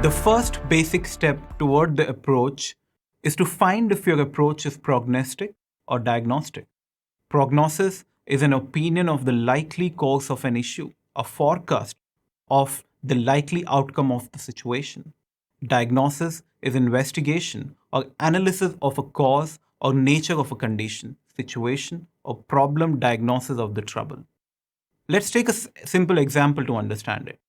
The first basic step toward the approach is to find if your approach is prognostic or diagnostic. Prognosis is an opinion of the likely course of an issue, a forecast of the likely outcome of the situation. Diagnosis is investigation or analysis of a cause or nature of a condition, situation, or problem diagnosis of the trouble. Let's take a simple example to understand it.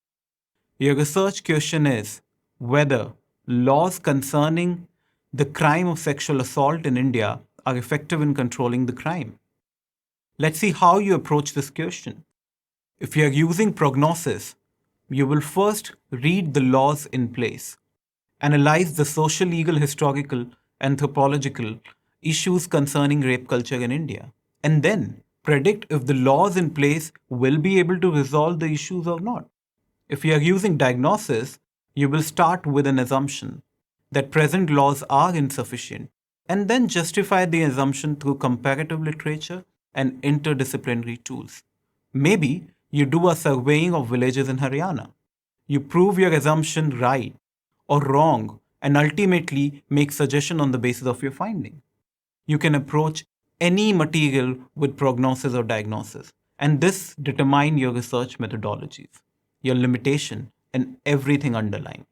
Your research question is whether laws concerning the crime of sexual assault in India are effective in controlling the crime. Let's see how you approach this question. If you are using prognosis, you will first read the laws in place, analyze the social, legal, historical, anthropological issues concerning rape culture in India, and then predict if the laws in place will be able to resolve the issues or not. If you are using diagnosis, you will start with an assumption that present laws are insufficient and then justify the assumption through comparative literature and interdisciplinary tools. Maybe you do a surveying of villages in Haryana. You prove your assumption right or wrong and ultimately make suggestion on the basis of your finding. You can approach any material with prognosis or diagnosis, and this determine your research methodologies, your limitation, and everything underlying.